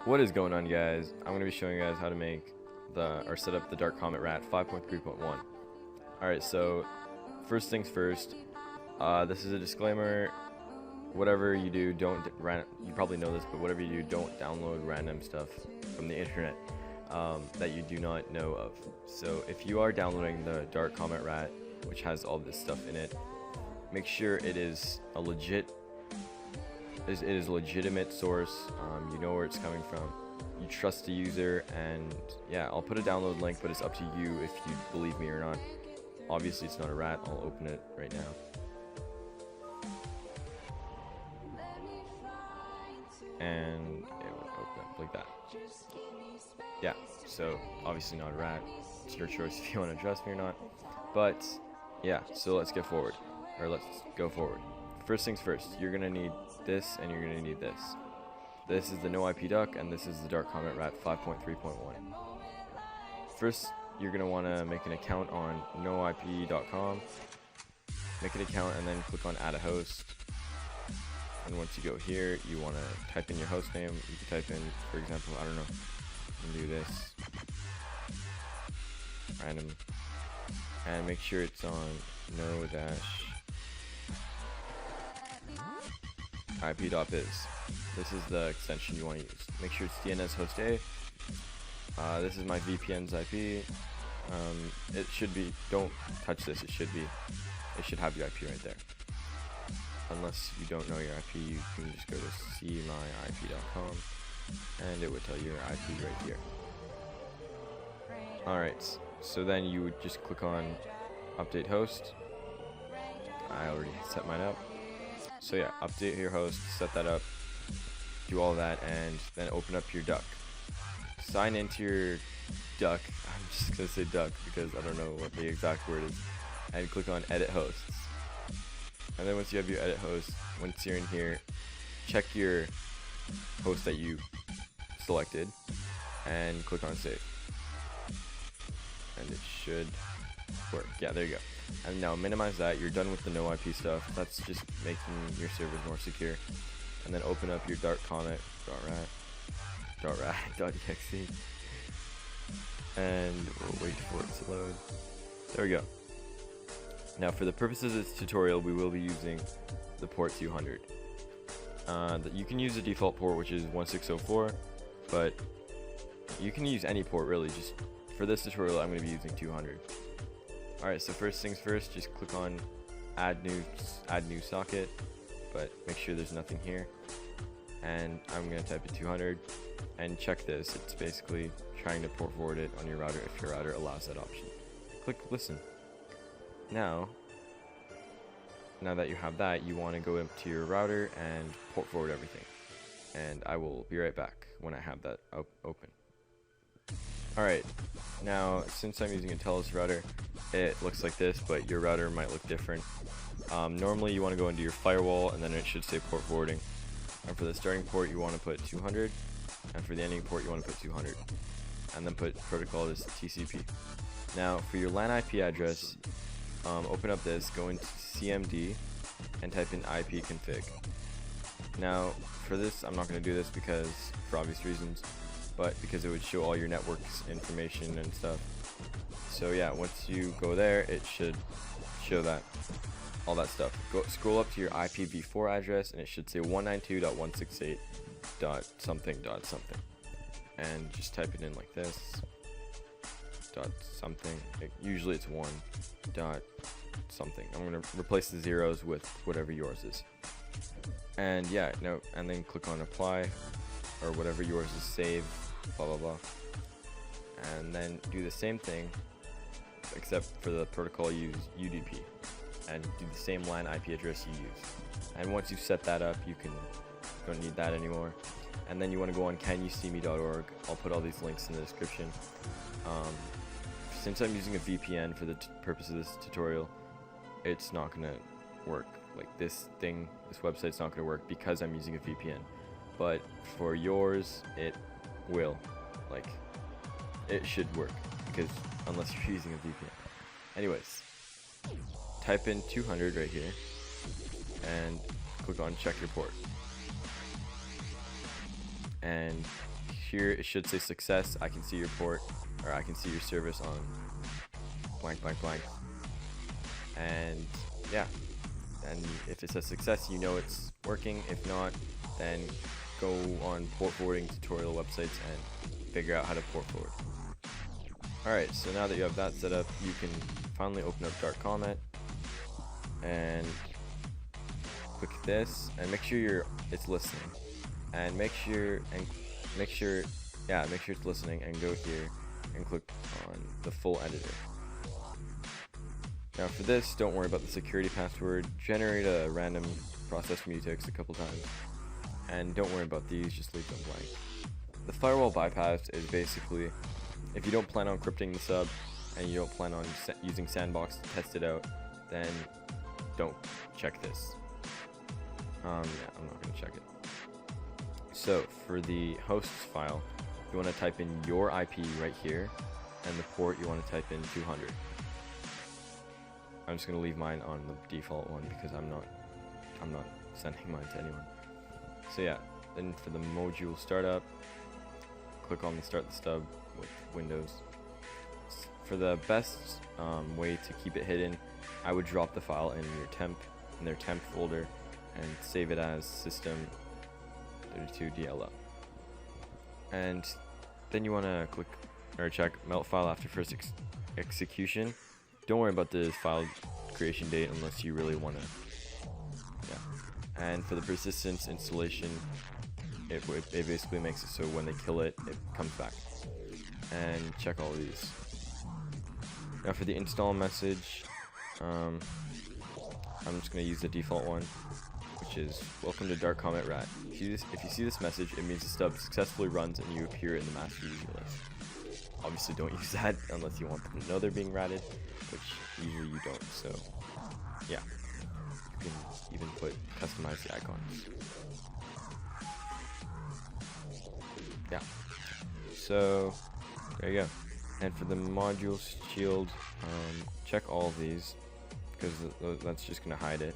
What is going on, guys? I'm going to be showing you guys how to make set up the DarkComet Rat 5.3.1. Alright, so first things first, this is a disclaimer. Whatever you do, you probably know this, but whatever you do, don't download random stuff from the internet that you do not know of. So if you are downloading the DarkComet Rat, which has all this stuff in it, make sure it is a legitimate source. You know where it's coming from, you trust the user, and yeah, I'll put a download link, but it's up to you if you believe me or not. Obviously it's not a rat. I'll open it right now, and it will open up like that. Yeah, so obviously not a rat. It's your choice if you want to trust me or not, but yeah, so let's go forward. First things first, you're gonna need this, and you're gonna need this. This is the no IP duck, and this is the DarkComet Rat 5.3.1. First, you're gonna want to make an account on noip.com. Make an account, and then click on add a host. And once you go here, you want to type in your host name. You can type in, for example, I don't know, you can do this, random, and make sure it's on no-ip.biz. This is the extension you want to use. Make sure it's DNS host A. This is my VPN's IP. It should be, don't touch this, it should have your IP right there. Unless you don't know your IP, you can just go to cmyip.com and it would tell you your IP right here. Alright, so then you would just click on update host. I already set mine up. So yeah, update your host, set that up, do all that, and then open up your duck. Sign into your duck. I'm just gonna say duck because I don't know what the exact word is. And click on edit hosts. And then once you have your edit host, once you're in here, check your host that you selected and click on save. And it should work. Yeah, there you go. And now minimize that. You're done with the no IP stuff. That's just making your servers more secure. And then open up your DarkComet.rat.exe, and we'll wait for it to load. There we go. Now, for the purposes of this tutorial, we will be using the port 200. You can use the default port, which is 1604, but you can use any port really. Just for this tutorial, I'm going to be using 200. Alright, so first things first, just click on add new socket, but make sure there's nothing here. And I'm going to type in 200 and check this. It's basically trying to port forward it on your router if your router allows that option. Click listen. Now that you have that, you want to go up to your router and port forward everything. And I will be right back when I have that open. Alright, now since I'm using a Telus router, it looks like this, but your router might look different. Normally you want to go into your firewall, and then it should say port forwarding. And for the starting port you want to put 200, and for the ending port you want to put 200, and then put protocol as TCP. Now for your LAN IP address, open up this, go into CMD, and type in IP config. Now for this, I'm not going to do this because for obvious reasons, but because it would show all your network's information and stuff. So yeah, once you go there, it should show that all that stuff. Scroll up to your IPv4 address, and it should say 192.168.something, and just type it in like this. .something. Usually it's 1.something. I'm gonna replace the zeros with whatever yours is. And yeah, no, and then click on apply, or whatever yours is, save, blah blah blah. And then do the same thing, except for the protocol, use UDP, and do the same LAN IP address you use. And once you set that up, you don't need that anymore. And then you want to go on canyousseeme.org. I'll put all these links in the description. Since I'm using a VPN for the purpose of this tutorial, it's not gonna work. Like this website's not gonna work because I'm using a VPN. But for yours, it will. Like, it should work, because unless you're using a VPN. Anyways, type in 200 right here, and click on check your port. and here it should say success. I can see your port, or I can see your service on blank blank blank, and yeah, and if it says success, you know it's working. If not, then go on port forwarding tutorial websites and figure out how to port forward. Alright, so now that you have that set up, you can finally open up DarkComet and click this and make sure it's listening, and make sure it's listening, and go here and click on the full editor. Now for this, don't worry about the security password. Generate a random process mutex a couple times, and don't worry about these, just leave them blank. The firewall bypass is basically, if you don't plan on encrypting the sub and you don't plan on using Sandbox to test it out, then don't check this. Yeah, I'm not going to check it. So for the hosts file, you want to type in your IP right here, and the port you want to type in 200. I'm just going to leave mine on the default one because I'm not sending mine to anyone. So yeah, then for the module startup, click on the start the stub with Windows. For the best way to keep it hidden, I would drop the file in their temp folder and save it as system32dll. And then you want to click or check melt file after first execution. Don't worry about the file creation date unless you really want to. Yeah. And for the persistence installation, it basically makes it so when they kill it, it comes back. And check all these. Now for the install message, I'm just going to use the default one, which is welcome to DarkComet Rat. If you see this message, it means the stub successfully runs and you appear in the master user list. Obviously don't use that unless you want them to know they're being ratted, which usually you don't. So yeah, you can even customize the icons. Yeah, so there you go. And for the module shield, check all of these because that's just gonna hide it.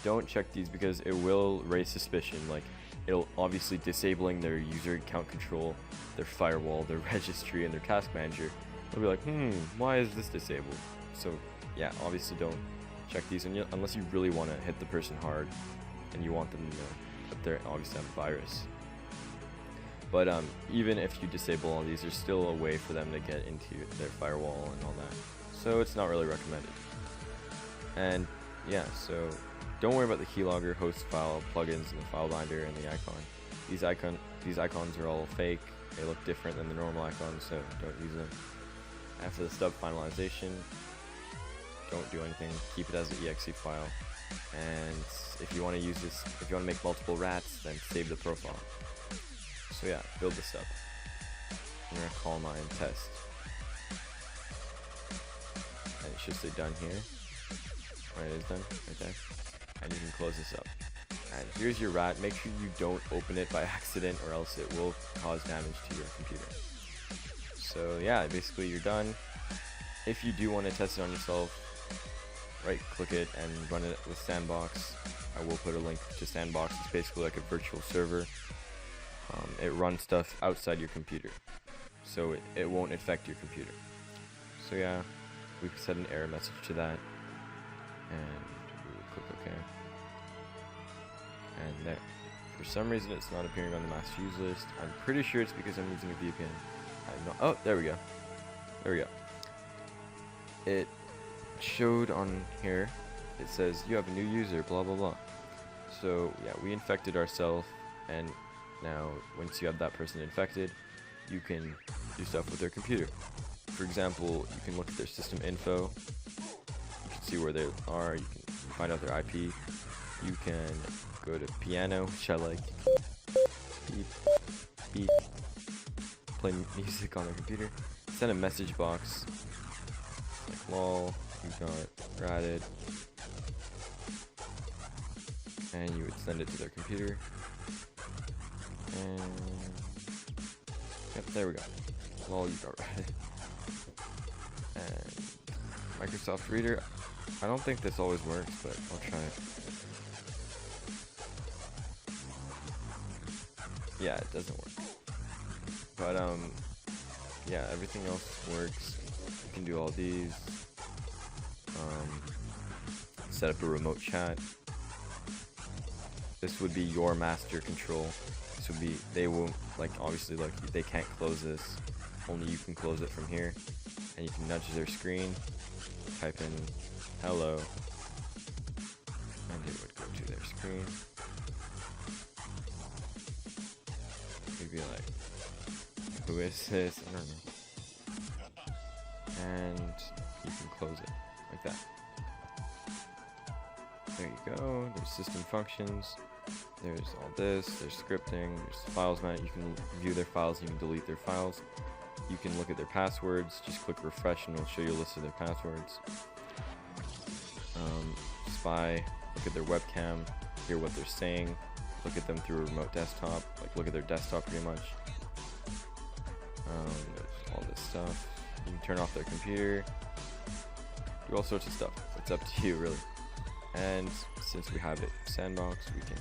Don't check these because it will raise suspicion. Like, it'll obviously disabling their user account control, their firewall, their registry, and their task manager. They'll be like, why is this disabled? So yeah, obviously don't check these unless you really want to hit the person hard and you want them to know that they're obviously have a virus. But even if you disable all these, there's still a way for them to get into their firewall and all that. So it's not really recommended. And yeah, so don't worry about the keylogger, host file, plugins, and the file binder and the icon. These icons are all fake. They look different than the normal icons, so don't use them. After the stub finalization, don't do anything. Keep it as an exe file. And if you want to use this, if you want to make multiple rats, then save the profile. So yeah, build this up. I'm gonna call mine test, and it should say done here. Right, it is done right there. And you can close this up. And here's your rat. Make sure you don't open it by accident, or else it will cause damage to your computer. So yeah, basically you're done. If you do want to test it on yourself, right click it and run it with Sandbox. I will put a link to Sandbox. It's basically like a virtual server. It runs stuff outside your computer, so it won't infect your computer. So yeah, we can set an error message to that, and we'll click OK. And there. For some reason it's not appearing on the master user list. I'm pretty sure it's because I'm using a VPN. Oh, there we go. There we go. It showed on here. It says you have a new user, blah blah blah. So yeah, we infected ourselves, and now once you have that person infected, you can do stuff with their computer. For example, you can look at their system info. You can see where they are. You can find out their IP. You can go to piano, which I like. Beep, beep. Play music on the computer. Send a message box. Like, lol, you got ratted. And you would send it to their computer. And yep, there we go. Lol, you got ratted. And Microsoft Reader. I don't think this always works, but I'll try it. yeah, it doesn't work. But yeah, everything else works. You can do all these. Set up a remote chat. This would be your master control. This would be, they won't, like, obviously, like, they can't close this. Only you can close it from here. And you can nudge their screen, type in hello, and it would go to their screen. You'd be like, who is this? I don't know. And you can close it like that. There you go. There's system functions. There's all this. There's scripting. There's files manager. You can view their files. You can delete their files. You can look at their passwords. Just click refresh and it'll show you a list of their passwords. Spy. Look at their webcam. Hear what they're saying. Look at them through a remote desktop. Like, look at their desktop pretty much. There's all this stuff. You can turn off their computer. Do all sorts of stuff. It's up to you, really. And since we have it sandbox, we can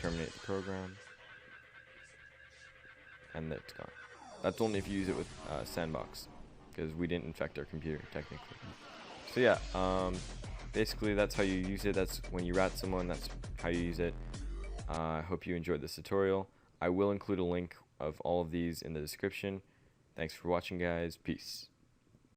terminate the program, and that's gone. That's only if you use it with sandbox, because we didn't infect our computer technically. So yeah, basically that's how you use it. That's when you rat someone, that's how you use it. I hope you enjoyed this tutorial. I will include a link of all of these in the description. Thanks for watching, guys. Peace.